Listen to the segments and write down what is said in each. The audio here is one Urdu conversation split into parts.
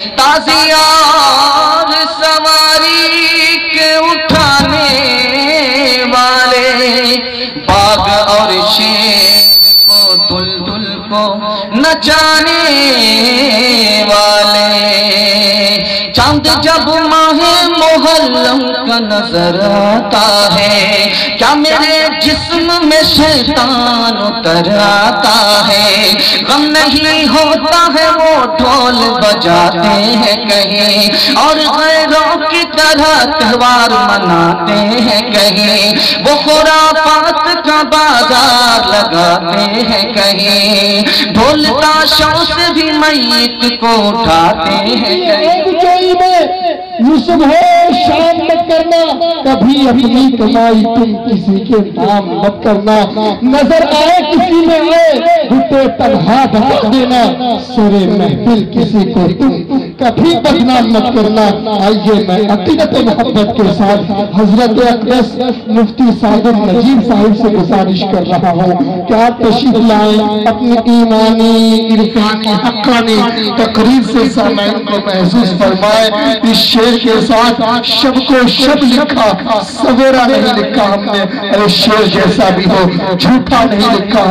تازیار سواری کے اٹھانے والے، باغ اور شیر کو دلدل کو نچانے والے، چاند جب ماہ محرم کا نظر آتا ہے، کیا میرے جسم میں شیطان اتر آتا ہے، غم نہیں ہوتا ہے وہ ڈھول بجاتے ہیں کہیں، اور غیروں کی طرح تہوار مناتے ہیں کہیں، وہ خرافات کا بازار لگاتے ہیں کہیں، ڈھول تاشوں سے بھی میت کو اٹھاتے ہیں کہیں۔ یوسف ہو شام مت کرنا، کبھی اپنی کمائی تم کسی کے نام مت کرنا، نظر آئے کسی میں آئے گھٹے تنہا دھکا دینا، سرے محفل کسی کو تم کبھی بدنام مت کرنا۔ آئیے میں عقیدت محبت کے ساتھ حضرت اقدس مفتی صادق نجیب صاحب سے گزارش کر رہا ہوں کہ آپ تشریف لائیں، اپنی ایمانی عرفانی حقانی تقریر سے سامعین کو محسوس فرمائے۔ اس شعر کے ساتھ شب کو شب لکھا، سویرا نہیں لکھا ہم نے، ارے شعر جیسا بھی ہو جھوٹا نہیں لکھا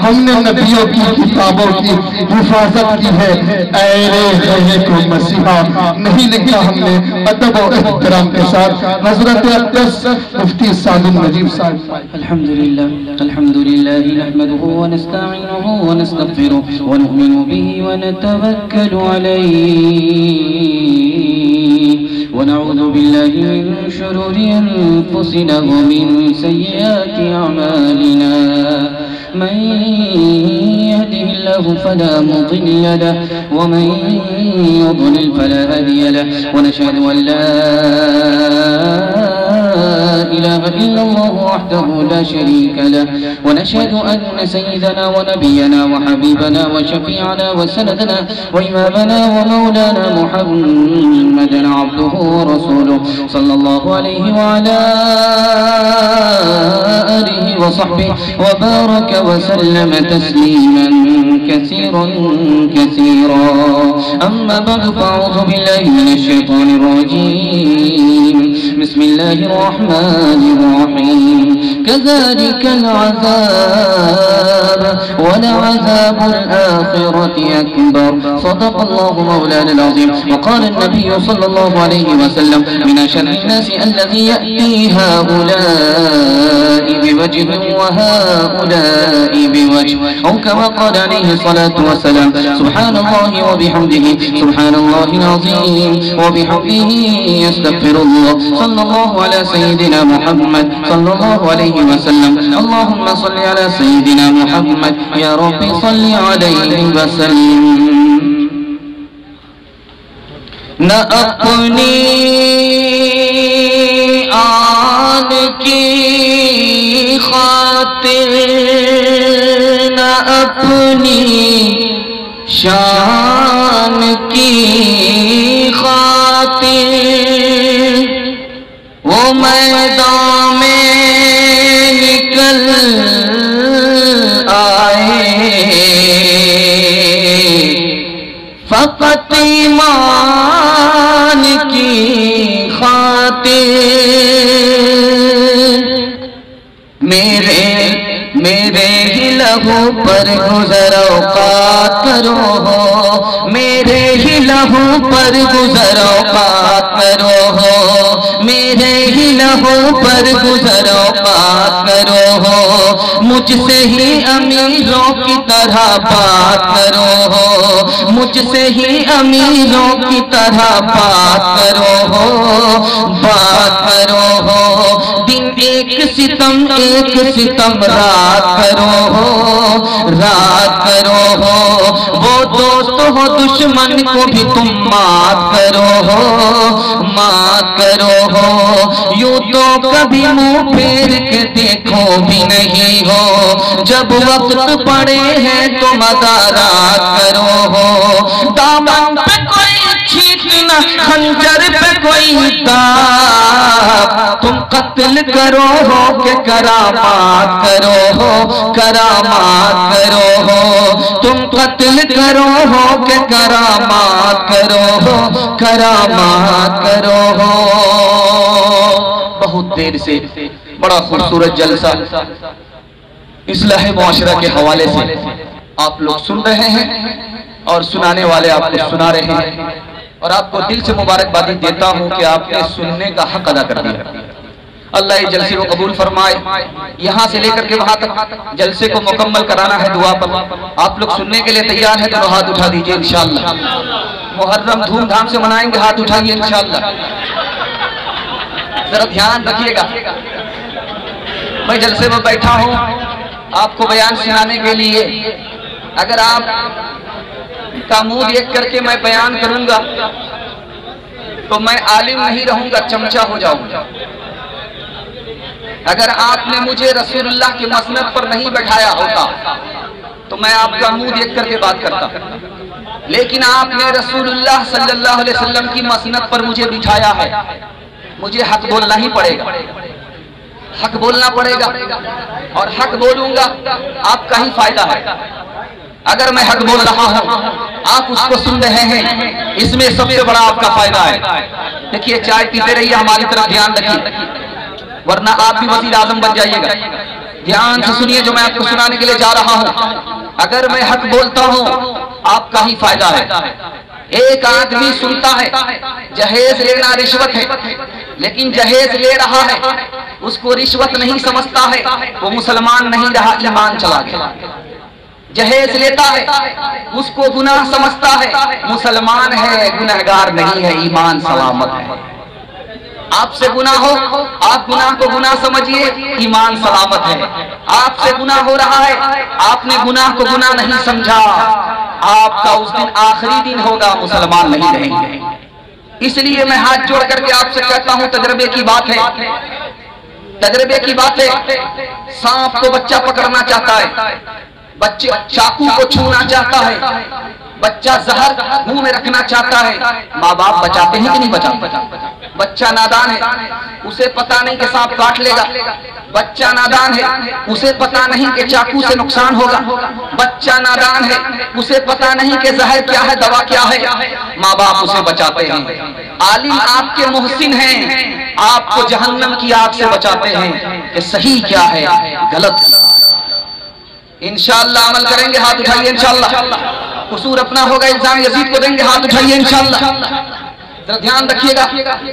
ہم نے نبیوں کی کتابوں کی حفاظت کی ہے، اے رہے کوئی مسیحا نہیں لکھا ہم نے۔ ادب و احترام کے ساتھ حضرت اقدس مفتی صادق نجیب صاحب۔ الحمدللہ نحمده ونستعینه ونستغفره ونؤمن به ونتوکل علیہ ونعوذ بالله من شرور أنفسنا ومن سيئات أعمالنا، من يهده الله فلا مضل له ومن يضلل فلا هادي له، ونشهد أن لا إله إلا الله وحده لا شريك له، ونشهد أن سيدنا ونبينا وحبيبنا وشفيعنا وسندنا وإمامنا ومولانا محمدا عبده ورسوله صلى الله عليه وعلى آله وصحبه وبارك وسلم تسليما كثيرا كثيرا، أما بعد فأعوذ بالله من الشيطان الرجيم، بسم الله الرحمن الرحيم، كذلك العذاب ولعذاب الآخرة أكبر، صدق الله مولانا العظيم. وقال النبي صلى الله عليه وسلم من أشر الناس الذي يأتي هؤلاء بوجه وهؤلاء بوجه، أو كما قال عليه الصلاة والسلام، سبحان الله وبحمده سبحان الله العظيم وبحمده يستغفر الله، صلى الله على سيدنا محمد صلى الله عليه وسلم، اللهم صل على سيدنا محمد يا رب صل عليه وسلم۔ نہ اپنی آن کی خاطر نہ اپنی شان کی خاطر وہ میدان میں نکل آئے، فقط ایمان کی خاطر میرے ہی لہو پر گزر اوقات کرو ہو، میرے ہی لہو پر گزر اوقات کرو ہو، میرے ہی لہو پر گزر اوقات کرو ہو، مجھ سے ہی امیروں کی طرح بات کرو ہو، مجھ سے ہی امیروں کی طرح بات کرو ہو، بات کرو ہو، دن ایک ستم رات کرو ہو، رات کرو ہو، وہ دوست ہو دشمن کو بھی تم مات کرو ہو، مات کرو ہو، یوں تو کبھی منہ پھیر کے دیکھو بھی نہیں ہو، جب وقت پڑے ہیں تو مدارات کرو ہو، دامن پہ کوئی چھینٹ نہ خنجر پہ کوئی تاب، تم قتل کرو ہو کہ کرامات کرو ہو، کرامات کرو ہو، تم قتل کرو ہو کہ کرامات کرو ہو، کرامات کرو ہو۔ بہت دیر سے بڑا خوبصورت جلسہ اصلاح معاشرہ کے حوالے سے آپ لوگ سن رہے ہیں اور سنانے والے آپ کو سنا رہے ہیں، اور آپ کو دل سے مبارکبادی دیتا ہوں کہ آپ نے سننے کا حق ادا کر دیا۔ اللہ یہ جلسے کو قبول فرمائے۔ یہاں سے لے کر کے وہاں تک جلسے کو مکمل کرانا ہے دعا پر۔ آپ لوگ سننے کے لیے تیار ہیں تو ہاتھ اٹھا دیجئے انشاءاللہ۔ محرم دھوم دھام سے منائیں گے، ہاتھ اٹھائیے انشاءاللہ۔ ذرا دھیان رکھیے گا، میں جلسے میں بیٹھا ہوں آپ کو بیان سنانے کے لیے۔ اگر آپ کا منہ دیکھ کر کے میں بیان کروں گا تو میں عالم نہیں رہوں گا، چمچا ہو جاؤں گا۔ اگر آپ نے مجھے رسول اللہ کی مسند پر نہیں بٹھایا ہوتا تو میں آپ کا منہ دیکھ کر کے بات کرتا، لیکن آپ نے رسول اللہ صلی اللہ علیہ وسلم کی مسند پر مجھے بٹھایا ہے، مجھے حق بولنا ہی پڑے گا، حق بولنا پڑے گا، اور حق بولوں گا آپ کا ہی فائدہ ہے۔ اگر میں حق بول رہا ہوں آپ اس کو سن رہے ہیں، اس میں سب سے بڑا آپ کا فائدہ ہے۔ دیکھیے چائے پیتے رہیے، ہماری طرف دھیان رکھیے، ورنہ آپ بھی وزیر اعظم بن جائیے گا۔ دھیان سے سنیے جو میں آپ کو سنانے کے لیے جا رہا ہوں۔ اگر میں حق بولتا ہوں آپ کا ہی فائدہ ہے۔ ایک آدمی سنتا ہے جہیز لینا رشوت ہے، لیکن جہیز لے رہا ہے، اس کو رشوت نہیں سمجھتا ہے، وہ مسلمان نہیں رہا، ایمان چلا گیا۔ جہیز لیتا ہے، اس کو گناہ سمجھتا ہے، مسلمان ہے، گنہگار نہیں ہے، ایمان سلامت ہے۔ آپ سے گناہ ہو، آپ گناہ کو گناہ سمجھیے، ایمان سلامت ہے۔ آپ سے گناہ ہو رہا ہے، آپ نے گناہ کو گناہ نہیں سمجھا، آپ کا اس دن آخری دن ہوگا، مسلمان نہیں رہیں گے۔ اس لیے میں ہاتھ جوڑ کر کے آپ سے کہتا ہوں، تجربے کی بات ہے، تجربے کی بات ہے۔ سانپ کو بچہ پکڑنا چاہتا ہے، بچے چاقو کو چھونا چاہتا ہے، بچہ زہر منہ میں رکھنا چاہتا ہے، ماں باپ بچاتے ہیں کہ نہیں بچاتے؟ بچہ نادان ہے، اسے پتا نہیں کہ سانپ کاٹ لے گا، بچہ نادان ہے، اسے پتا نہیں کہ چاقو سے نقصان ہوگا، بچہ نادان ہے، اسے پتا نہیں کہ زہر کیا ہے، دوا کیا ہے، ماں باپ اسے بچاتے ہیں۔ عالم آپ کے محسن ہیں، آپ کو جہنم کی آگ سے بچاتے ہیں کہ صحیح کیا ہے، غلط۔ انشاءاللہ عمل کریں گے، ہاتھ اٹھائیے انشاءاللہ۔ قصور اپنا ہوگا، الزام یزید کو دیں گے، ہاتھ اٹھائیے انشاءاللہ۔ ذرا دھیان رکھیے گا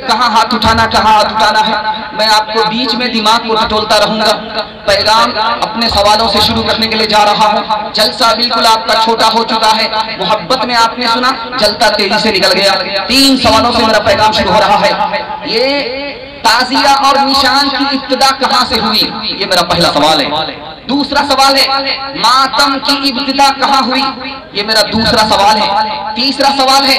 کہاں ہاتھ اٹھانا، کہاں ہاتھ اٹھانا ہے۔ میں آپ کو بیچ میں دماغ کو ٹٹولتا رہوں گا۔ پیغام اپنے سوالوں سے شروع کرنے کے لیے جا رہا ہوں۔ جلسہ بالکل آپ کا چھوٹا ہو چکا ہے، محبت میں آپ نے سنا، جلتا تیزی سے نکل گیا۔ 3 سوالوں سے میرا پیغام شروع ہو رہا ہے۔ یہ تعزیہ اور نشان کی ابتدا کہاں سے ہوئی؟ یہ میرا پہلا سوال ہے۔ دوسرا سوال ہے ماتم کی ابتدا کہاں ہوئی؟ یہ میرا دوسرا سوال ہے۔ تیسرا سوال ہے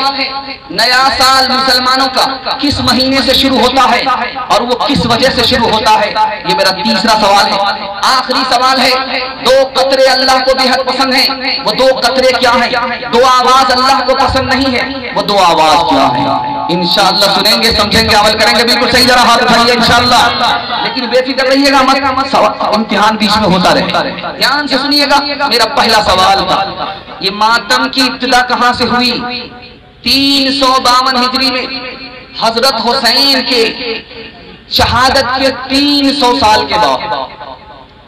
نیا سال مسلمانوں کا کس مہینے سے شروع ہوتا ہے اور وہ کس وجہ سے شروع ہوتا ہے؟ یہ میرا تیسرا سوال ہے۔ آخری سوال ہے 2 قطرے اللہ کو بے حد پسند ہیں، وہ 2 قطرے کیا ہیں؟ 2 آواز اللہ کو پسند نہیں ہے، وہ 2 آواز کیا ہیں؟ انشاءاللہ سنیں گے، سمجھیں گے، عمل کریں گے۔ بالکل صحیح، ذرا ہاتھ اٹھائیے انشاءاللہ۔ لیکن بے فکر رہیے گا، امتحان بیچ میں ہوتا رہے۔ دھیان سے سنیے گا، میرا پہلا سوال تھا یہ ماتم کی ابتدا کہاں سے ہوئی؟ 352 ہجری میں حضرت حسین کے شہادت کے 300 سال کے بعد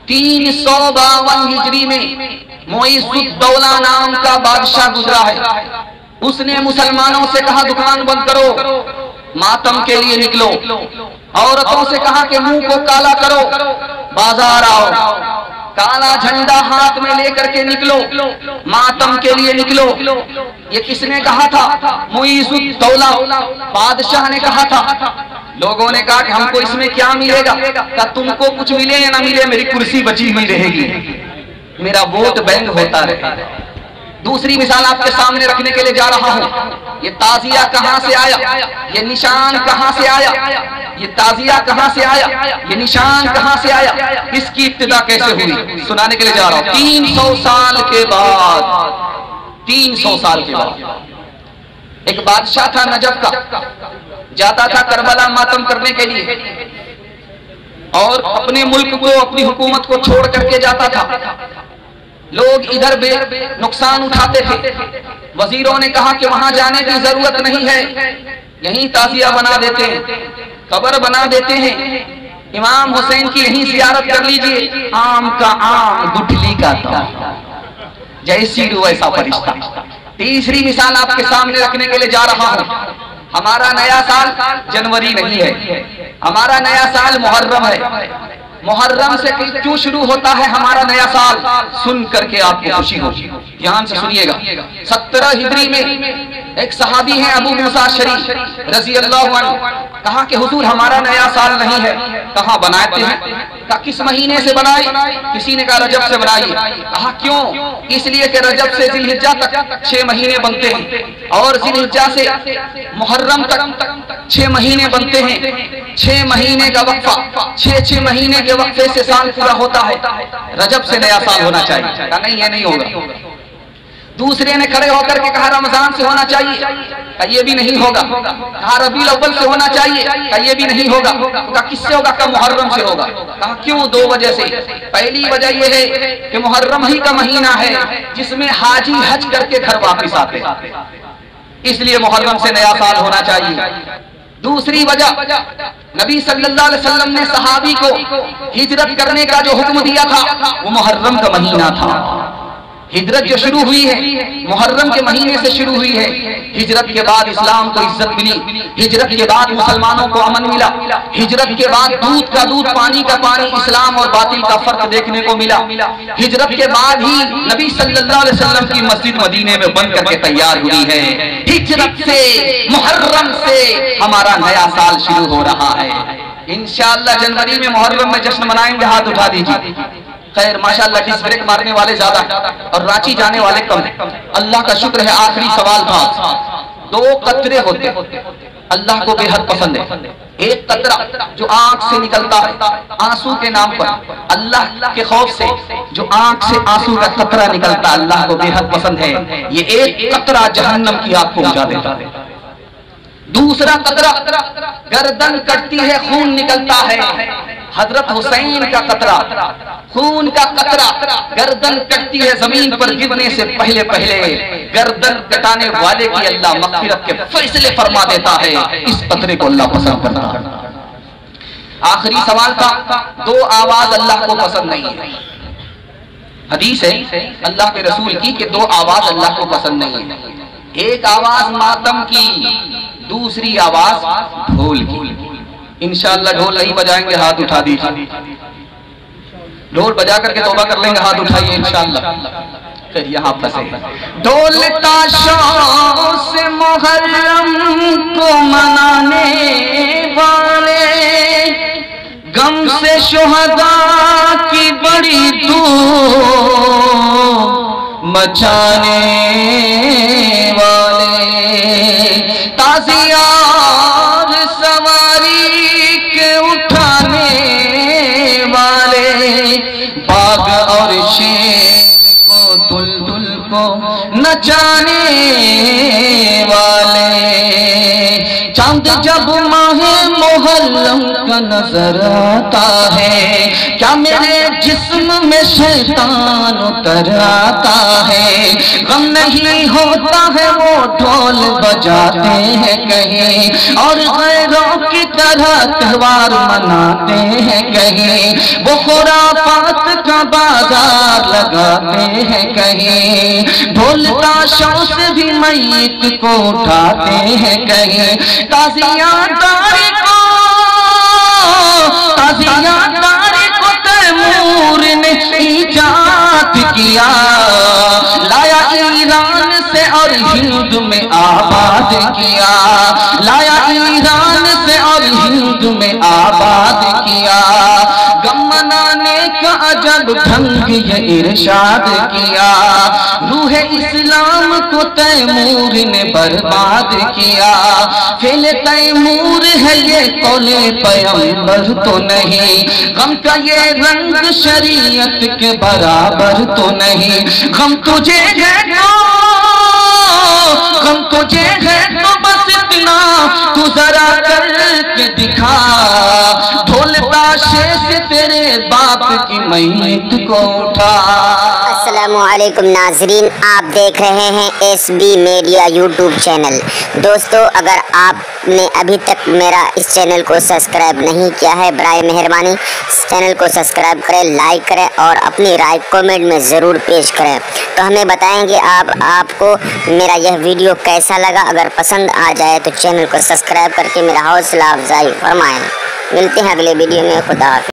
352 ہجری میں معیز الدولہ نام کا بادشاہ گزرا ہے۔ اس نے مسلمانوں سے کہا دکان بند کرو، ماتم کے لیے نکلو۔ عورتوں سے کہا کہ منہ کو کالا کرو، بازار آؤ، کالا جھنڈا ہاتھ میں لے کر کے نکلو، ماتم کے لیے نکلو۔ یہ کس نے کہا تھا؟ معیز الدولہ بادشاہ نے کہا تھا۔ لوگوں نے کہا کہ ہم کو اس میں کیا ملے گا؟ کہ تم کو کچھ ملے یا نہ ملے، میری کرسی بچی ہوئی رہے گی، میرا ووٹ بینک ہوتا رہے۔ دوسری مثال آپ کے سامنے رکھنے کے لیے جا رہا ہوں۔ یہ تعزیہ کہاں سے آیا؟ یہ نشان کہاں سے آیا؟ یہ تعزیہ کہاں سے آیا؟ یہ نشان کہاں سے آیا؟ اس کی ابتدا کیسے ہوئی؟ سنانے کے لیے جا رہا ہوں۔ 300 سال کے بعد 300 سال کے بعد ایک بادشاہ تھا نجف کا، جاتا تھا کربلا ماتم کرنے کے لیے، اور اپنے ملک کو، اپنی حکومت کو چھوڑ کر کے جاتا تھا۔ لوگ ادھر بے نقصان اٹھاتے تھے، وزیروں نے کہا کہ وہاں جانے کی ضرورت نہیں ہے، یہیں تعزیہ بنا دیتے ہیں، قبر بنا دیتے ہیں، امام حسین کی یہیں زیارت کر لیجئے۔ آم کا آم گٹھلی کا تھا، جیسی روح ایسا فرشتہ۔ تیسری مثال آپ کے سامنے رکھنے کے لیے جا رہا ہوں۔ ہمارا نیا سال جنوری نہیں ہے، ہمارا نیا سال محرم ہے۔ محرم سے کیوں شروع ہوتا ہے ہمارا نیا سال؟ سن کر کے آپ کو خوشی ہوگی، دھیان سے سنیے گا۔ 17 ہجری میں ایک صحابی ہیں ابو موسیٰ شریف رضی اللہ عنہ، کہا کہ حضور ہمارا نیا سال نہیں ہے، کہاں بناتے ہیں؟ کہا کس مہینے سے بنائے؟ کسی نے کہا رجب سے بنائیے۔ کہا کیوں؟ اس لیے کہ رجب سے ذی الحجہ تک 6 مہینے بنتے ہیں، اور ذی الحجہ سے محرم تک 6 مہینے بنتے ہیں۔ 6 مہینے کا وقفہ، 6 مہینے کے وقفے سے سال پورا ہوتا ہے، رجب سے نیا سال ہونا چاہیے۔ کہا نہیں، یہ نہیں ہوگا۔ دوسرے نے کھڑے ہو کر کے کہا رمضان سے ہونا چاہیے، کہا یہ بھی نہیں ہوگا۔ کہا ربیع الاول سے ہونا چاہیے، کہا یہ بھی نہیں ہوگا۔ کہا کس سے ہوگا؟ کہا محرم سے ہوگا۔ کہا کیوں؟ 2 وجہ سے۔ پہلی وجہ یہ ہے کہ محرم ہی کا مہینہ ہے جس میں حاجی حج کر کے گھر واپس آتے، اس لیے محرم سے نیا سال ہونا چاہیے۔ دوسری وجہ، نبی صلی اللہ علیہ وسلم نے صحابی کو ہجرت کرنے کا جو حکم دیا تھا وہ محرم کا مہینہ تھا۔ ہجرت جو شروع ہوئی ہے محرم کے مہینے سے شروع ہوئی ہے۔ ہجرت کے بعد اسلام کو عزت ملی، ہجرت کے بعد مسلمانوں کو امن ملا، ہجرت کے بعد دودھ کا دودھ پانی کا پانی، اسلام اور باطل کا فرق دیکھنے کو ملا۔ ہجرت کے بعد ہی نبی صلی اللہ علیہ وسلم کی مسجد مدینے میں بن کر کے تیار ہوئی ہے۔ ہجرت سے، محرم سے ہمارا نیا سال شروع ہو رہا ہے۔ انشاءاللہ جنوری میں محرم میں جشن منائیں گے، ہاتھ اٹھا دیجیے۔ خیر ماشاءاللہ ڈس بریک مارنے والے زیادہ اور رانچی جانے والے کم، اللہ کا شکر ہے۔ آخری سوال تھا، 2 قطرے ہوتے اللہ کو بے حد پسند ہے۔ ایک قطرہ جو آنکھ سے نکلتا ہے آنسو کے نام پر، اللہ کے خوف سے جو آنکھ سے آنسو کا قطرہ نکلتا اللہ کو بے حد پسند ہے۔ یہ ایک قطرہ جہنم کی آگ پہنچا دیتا ہے۔ دوسرا قطرہ گردن کٹتی ہے خون نکلتا ہے، حضرت حسین کا قطرہ، خون کا قطرہ گردن کٹتی ہے، زمین پر گرنے سے پہلے گردن کٹانے والے کی اللہ مغفرت کے فیصلے فرما دیتا ہے۔ اس قطرے کو اللہ پسند کرتا ہے۔ آخری سوال تھا، 2 آواز اللہ کو پسند نہیں ہے۔ حدیث ہے اللہ کے رسول کی کہ 2 آواز اللہ کو پسند نہیں ہے۔ ایک آواز ماتم کی، دوسری آواز ڈھول کی۔ انشاءاللہ ڈھول نہیں بجائیں گے، ہاتھ اٹھا دیجیے۔ ڈھول بجا کر کے توبہ کر لیں گے، ہاتھ اٹھائیے انشاءاللہ۔ پھر یہاں پھنسے ڈھول تاشوں سے محرم کو منانے والے، غم سے شہداء کی بڑی دھوم مچانے والے، تازیار سواری کے اٹھانے والے، باغ اور شیر کو دلدل کو نچانے والے، چاند جب ماہ محرم کا نظر آتا ہے، کیا میرے جسم میں شیطان اتر آتا ہے، غم نہیں ہوتا ہے وہ ڈھول بجاتے ہیں کہیں، اور غیروں کی طرح تہوار مناتے ہیں کہیں، وہ خرافات کا بازار لگاتے ہیں کہیں، ڈھول تاشوں سے بھی میت کو اٹھاتے ہیں کہیں، تعزیت داری کو تیمور نے ایجاد کیا، لایا ایران سے اور ہند میں آباد کیا، لایا ایران سے اور ہند میں آباد کیا، غم منانے کا عجب ڈھنگ یہ ارشاد کیا، روح اسلام کو تیمور نے برباد کیا، فعل تیمور ہے یہ قول پیغمبر تو نہیں، غم کا یہ رنگ شریعت کے برابر تو نہیں، غم تجھے ہے تو غم تجھے ہے تو بس اتنا تو ذرا کر کے دکھا، ڈھول تاشے سے تیرے باپ کی میت کو اٹھا۔ السلام علیکم ناظرین، آپ دیکھ رہے ہیں S B media YouTube channel. دوستو، اگر آپ نے ابھی تک میرا اس چینل کو سبسکرائب نہیں کیا ہے، برائے مہربانی اس چینل کو سبسکرائب کریں، لائک کریں اور اپنی رائے کامنٹ میں ضرور پیش کریں۔ تو ہمیں بتائیں گے آپ کو میرا یہ ویڈیو کیسا لگا۔ اگر پسند آ جائے تو چینل کو سبسکرائب کر کے میرا حوصلہ افزائی فرمائیں۔ ملتے ہیں اگلے ویڈیو میں، خدا حافظ۔